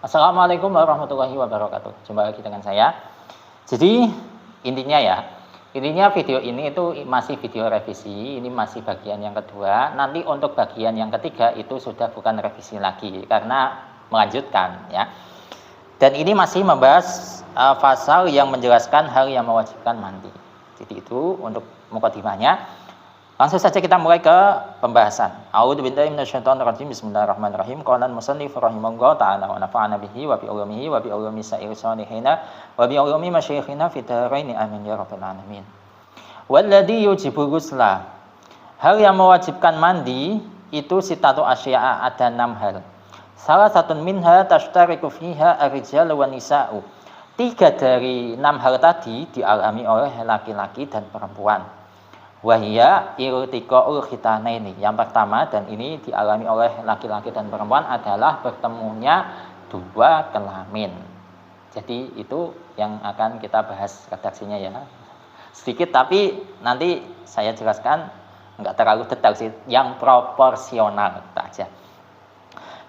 Assalamualaikum warahmatullahi wabarakatuh. Jumpa lagi dengan saya. Jadi intinya video ini itu masih video revisi. Ini masih bagian yang kedua. Nanti untuk bagian yang ketiga itu sudah bukan revisi lagi karena melanjutkan ya. Dan ini masih membahas pasal yang menjelaskan hal yang mewajibkan mandi. Jadi itu untuk mukadimahnya. Langsung saja kita mulai ke pembahasan. A'udzubillahi minasyaitonirrajim. Bismillahirrahmanirrahim. Qala al-musannif rahimahullahu ta'ala wa nafa'ana bihi wa bi ulumihi wa bi ulumi sa'ir salihina wa bi ulumi masyayikhina fid dharain amin ya rabbal alamin. Walladzi yujibu ghusla. Hal yang mewajibkan mandi itu sitatu asya'a, ada 6 hal. Salah satu minha tashtariku fiha ar-rijal wa nisa'u. 3 dari 6 hal tadi dialami oleh laki-laki dan perempuan. Wahia iltiqaul khitanaini. Yang pertama, dan ini dialami oleh laki-laki dan perempuan, adalah bertemunya 2 kelamin. Jadi itu yang akan kita bahas redaksinya ya. Sedikit tapi nanti saya jelaskan, enggak terlalu detail sih, yang proporsional aja.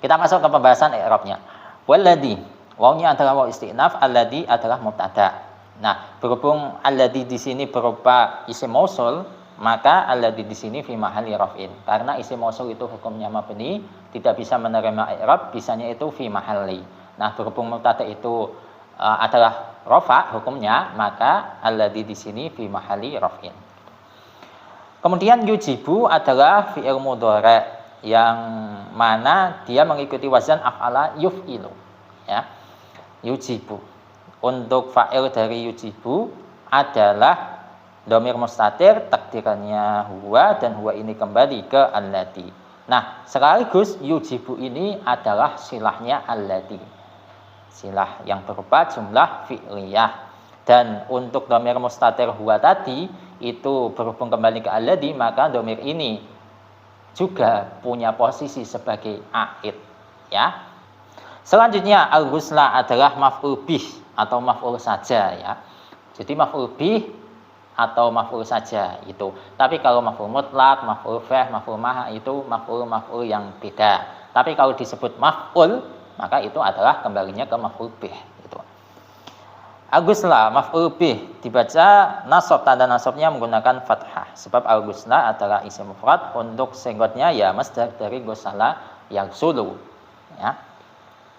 Kita masuk ke pembahasan i'rabnya. Walladzi, wawnya adalah waw istinaf, alladzi adalah mubtada. Nah, berhubung alladzi di sini berupa isim mausul, maka alladzi di sini fi mahalli raf'in. Karena isim mausul itu hukumnya mabni, tidak bisa menerima i'rab, bisanya itu fi mahalli. Nah, berhubung mubtada itu adalah rafa hukumnya, maka alladzi di sini fi mahalli raf'in. Kemudian yujibu adalah fi'il mudhari' yang mana dia mengikuti wazan af'ala yuf'ilu ya. Yujibu. Untuk fa'il dari yujibu adalah dhamir mustatir, takdirannya huwa, dan huwa ini kembali ke allati. Nah, sekaligus yujibu ini adalah silahnya allati. Silah yang berupa jumlah fi'liyah. Dan untuk dhamir mustatir huwa tadi itu berhubung kembali ke allati, maka dhamir ini juga punya posisi sebagai a'id ya. Selanjutnya al-ghusla adalah maf'ul bih atau maf'ul saja ya. Jadi maf'ul bih atau maf'ul saja itu. Tapi kalau maf'ul mutlak, maf'ul fa'il, maf'ul maha itu maf'ul yang beda. Tapi kalau disebut maf'ul, maka itu adalah kembalinya ke maf'ul bih itu. Al-ghusla maf'ul bih dibaca nasab, tanda nasabnya menggunakan fathah. Sebab al-ghusla adalah isim mufrad, untuk senggotnya ya masdar dari ghusala yang sulu ya.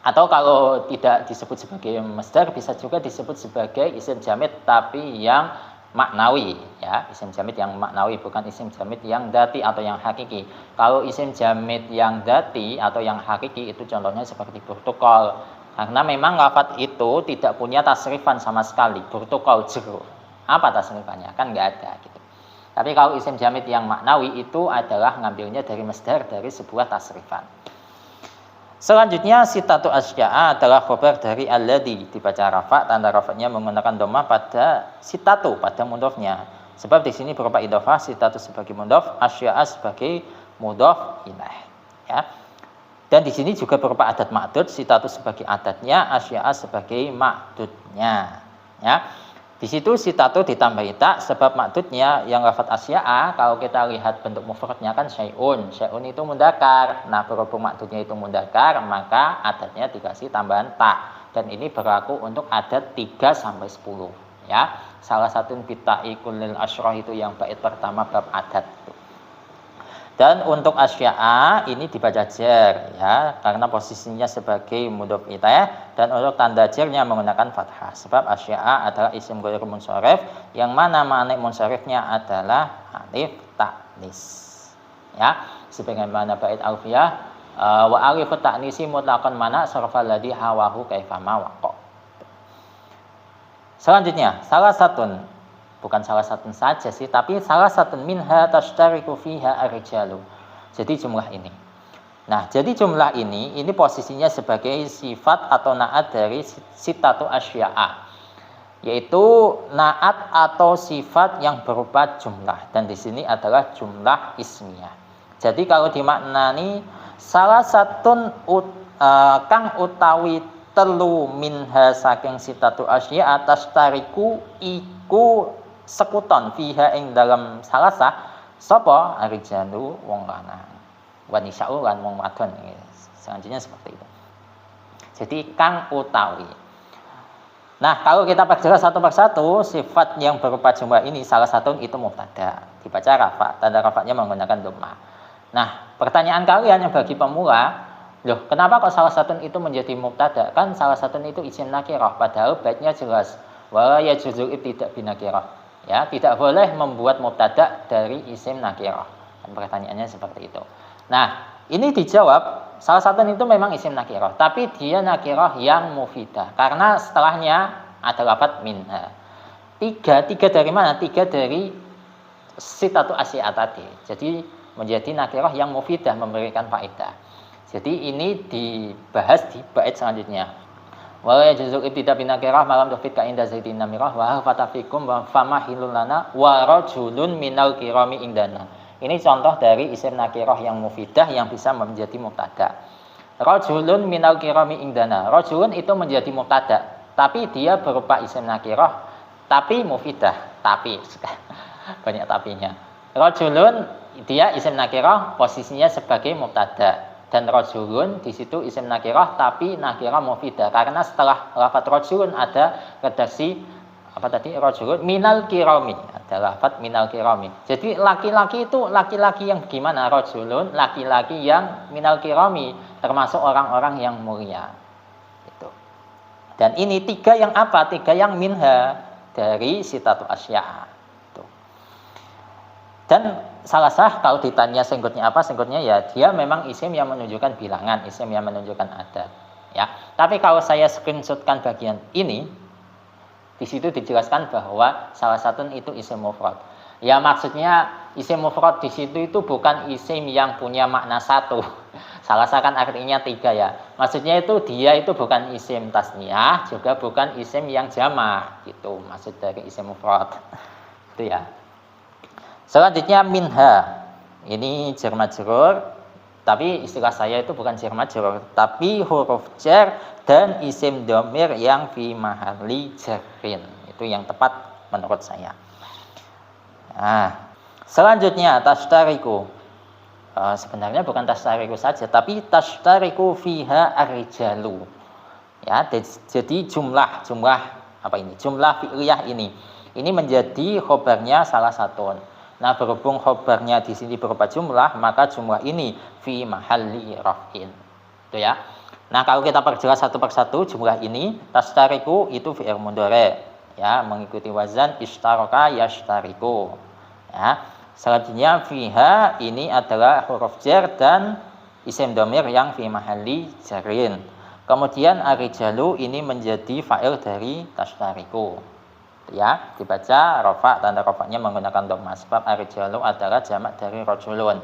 Atau kalau tidak disebut sebagai masdar, bisa juga disebut sebagai isim jamid tapi yang maknawi ya, isim jamid yang maknawi, bukan isim jamid yang dati atau yang hakiki. Kalau isim jamid yang dati atau yang hakiki itu contohnya seperti protokol, karena memang lafadz itu tidak punya tasrifan sama sekali. Protokol jero, apa tasrifannya? Kan nggak ada gitu. Tapi kalau isim jamid yang maknawi itu adalah ngambilnya dari masdar, dari sebuah tasrifan. Selanjutnya sitatu asya'a adalah khabar dari alladzi, dibaca rafa, tanda rafanya menggunakan dhammah pada sitatu, pada mudhofnya. Sebab di sini berupa idhofah, sitatu sebagai mudhof, asya'a sebagai mudhof ilaih ya. Dan di sini juga berupa adat ma'dud, sitatu sebagai adatnya, asya'a sebagai ma'dudnya ya. Di situ sitatu ditambah ta, sebab ma'dudnya yang lafadz asya'a, kalau kita lihat bentuk mufradnya kan syai'un. Syai'un itu mudzakkar. Nah, berhubung ma'dudnya itu mudzakkar, maka adatnya dikasih tambahan ta. Dan ini berlaku untuk adat 3 sampai 10 ya. Salah satu bita'i kullil asyrah itu yang bait pertama bab adat. Dan untuk asya'a ini dibaca jar ya, karena posisinya sebagai mudhof ilaih, dan untuk tanda jarnya menggunakan fathah. Sebab asya'a adalah isim ghair munsharif yang mana ma'na munsharifnya adalah alif ta'nis. Ya, sebagaimana bait alfiyah wa alif ta'nisi mutlaqan mana sarfal ladhi hawahu kaifama waqa. Selanjutnya, bukan salah satu saja sih, tapi salah satu minha tashtariku fiha ar-rijalu. Jadi jumlah ini. Nah, jadi jumlah ini posisinya sebagai sifat atau naat dari sitatu asya'a, yaitu naat atau sifat yang berupa jumlah, dan di sini adalah jumlah ismiyah. Jadi kalau dimaknani salah satu kang utawi telu minha saking sitatu asya'a tashtariku iku sekuton fiha ing dalam salasa sapa arijalu wong lanang, wanisa'u lan wong wadon. Selanjutnya seperti itu. Jadi kang utawi. Nah, kalau kita perjelas satu persatu, sifat yang berupa jumlah ini salah satu itu mubtada, dibaca rafa, tanda rafanya menggunakan dhammah. Nah, pertanyaan kalian yang bagi pemula, loh, kenapa kok salah satu itu menjadi mubtada? Kan salah satu itu isim nakirah, padahal baitnya jelas wala yajuzu ibtida' binakirah. Ya, tidak boleh membuat mubtada dari isim nakirah. Dan pertanyaannya seperti itu. Nah, ini dijawab salah satu itu memang isim nakirah, tapi dia nakirah yang mufidah karena setelahnya ada lafadz minha. Tiga dari mana? Tiga dari sitatu asya tadi. Jadi menjadi nakirah yang mufidah, memberikan faedah. Jadi ini dibahas di bait selanjutnya. Wa yajuzu ibtida' binakirah malam tufid ka inda zaidin namirah wa fatafikum wa famahilun lana wa rajulun minal kirami indana. Ini contoh dari isim nakirah yang mufidah yang bisa menjadi mubtada. Rajulun minal kirami indana. Rajulun itu menjadi mubtada, tapi dia berupa isim nakirah tapi mufidah. Tapi banyak tapinya. Rajulun dia isim nakirah posisinya sebagai mubtada, dan rajulun di situ isim nakirah tapi nakirah mufidah karena setelah lafadz rajulun ada redaksi apa tadi, rajulun minal kirami, ada lafadz minal kirami. Jadi laki-laki itu laki-laki yang gimana? Rajulun laki-laki yang minal kirami, termasuk orang-orang yang mulia. Itu. Dan ini tiga yang apa? Tiga yang minha dari sitatu asya. Itu. Dan salah sah kalau ditanya senggotnya apa? Senggotnya ya dia memang isim yang menunjukkan bilangan, isim yang menunjukkan adat. Ya. Tapi kalau saya screenshotkan bagian ini, di situ dijelaskan bahwa salah satu itu isim mufrad. Ya maksudnya isim mufrad di situ itu bukan isim yang punya makna satu. Salah kan artinya tiga ya. Maksudnya itu dia itu bukan isim tasniyah, juga bukan isim yang jamak. Gitu maksud dari isim mufrad. Itu ya. Selanjutnya minha. Ini jar majrur, tapi istilah saya itu bukan jar majrur, tapi huruf jar dan isim dhamir yang fi mahalli jarrin. Itu yang tepat menurut saya. Nah, selanjutnya tashtariku. Sebenarnya bukan tashtariku saja, tapi tashtariku fiha ar-rijalu. Ya, jadi jumlah apa ini? Jumlah fi'liyah ini. Ini menjadi khobarnya salah satu. Nah, berhubung khobarnya di sini berupa jumlah, maka jumlah ini fi mahalli raf'in. Itu ya. Nah, kalau kita perjelas satu persatu jumlah ini, tashtariku itu fi'il mudhari, ya, mengikuti wazan ishtaraka yashtariku. Ya. Selanjutnya fiha ini adalah huruf jar dan isim dhamir yang fi mahalli jarrin. Kemudian ar-rijalu ini menjadi fa'il dari tashtariku. Ya, dibaca rafa, tanda rafanya menggunakan dhammah sebab ar-rijalu adalah jamak dari rajulun.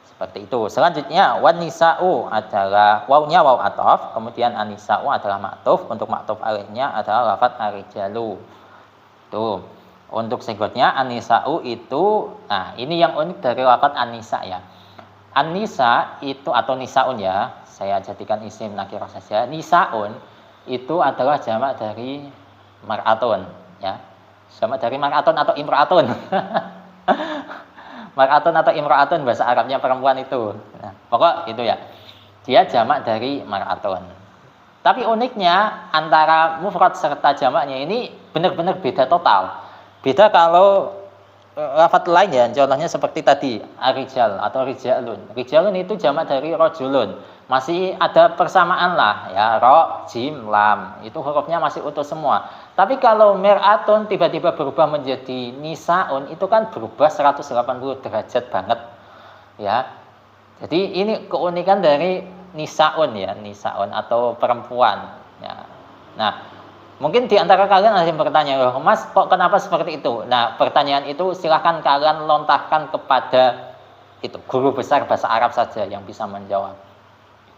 Seperti itu. Selanjutnya wan nisa'u adalah wawnya waw ataf, kemudian anisa'u adalah maktuf, untuk maktuf alaihnya adalah lafadz ar-rijalu. Tuh. Untuk senggotnya anisa'u itu, nah ini yang unik dari lafadz anisa ya. Anisa itu atau nisaun ya, saya jadikan isim nakirah saja. Nisaun itu adalah jamak dari mar'atun ya. Jamak dari mar'atun atau imra'atun. Mar'atun atau imra'atun bahasa Arabnya perempuan itu. Nah, pokok itu ya. Dia jamak dari mar'atun. Tapi uniknya antara mufrad serta jamaknya ini benar-benar beda total. Beda kalau lafadz lain ya, contohnya seperti tadi ar-rijal atau rijalun. Rijalun itu jamak dari rajulun. Masih ada persamaan lah ya, ro, jim, lam. Itu hurufnya masih utuh semua. Tapi kalau mer'atun tiba-tiba berubah menjadi nisaun, itu kan berubah 180 derajat banget. Ya. Jadi ini keunikan dari nisaun ya, nisaun atau perempuan ya. Nah, mungkin di antara kalian ada yang bertanya, "Loh, Mas, kok kenapa seperti itu?" Nah, pertanyaan itu silahkan kalian lontarkan kepada itu guru besar bahasa Arab saja yang bisa menjawab.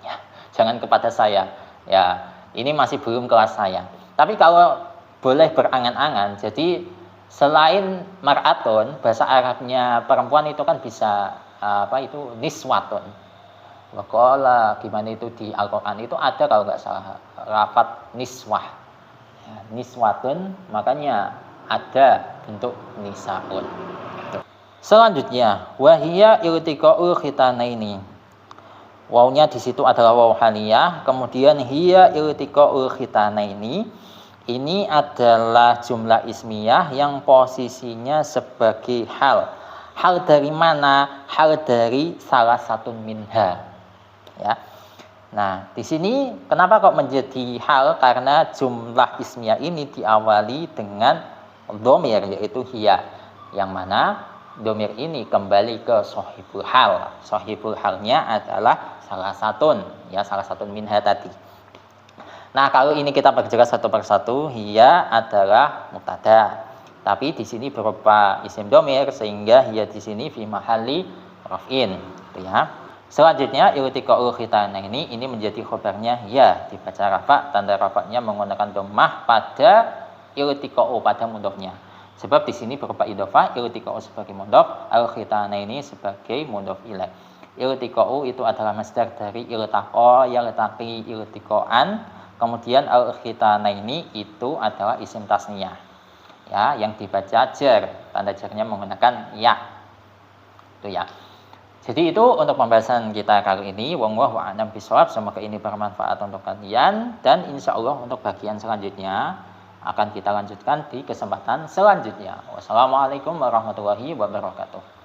Ya, jangan kepada saya. Ya, ini masih belum kelas saya. Tapi kalau boleh berangan-angan, jadi selain mar'atun, bahasa Arabnya perempuan itu kan bisa apa itu niswatun. Waqala gimana itu di Al-Qur'an itu ada kalau nggak salah lafadz niswah. Ya, niswatun, makanya ada bentuk nisaun. Selanjutnya, wahia iltiqaul khitanaini. Wawnya di situ adalah waw haliyah, kemudian hiya iltiqaul khitanaini. Ini adalah jumlah ismiyah yang posisinya sebagai hal. Hal dari mana? Hal dari salah satu minha. Ya. Nah, di sini kenapa kok menjadi hal? Karena jumlah ismiyah ini diawali dengan dhamir, yaitu hiya. Yang mana dhamir ini kembali ke sahibul hal. Sahibul halnya adalah salah satu minha tadi. Nah, kalau ini kita perjelas satu persatu, hiya adalah mubtada. Tapi di sini berupa isim dhamir sehingga hiya di sini fi mahalli raf'in, gitu ya. Selanjutnya iltiqaul khitanaini ini menjadi khobarnya hiya, dibaca rafa, tanda rafa'nya menggunakan dhammah pada iltiqau, pada mudhofnya. Sebab di sini berupa idhofah, iltiqau sebagai mudhof, al khitanaini sebagai mudhof ilaih. Iltiqau itu adalah masdar dari iltaqa, yaltaqi, iltiqaan. Kemudian al khitanaini itu adalah isim tasniyah. Ya, yang dibaca jar, tanda jarnya menggunakan ya. Itu ya. Jadi itu untuk pembahasan kita kali ini. Wallahu a'lam bishawab. Semoga ini bermanfaat untuk kalian, dan insya Allah untuk bagian selanjutnya akan kita lanjutkan di kesempatan selanjutnya. Wassalamualaikum warahmatullahi wabarakatuh.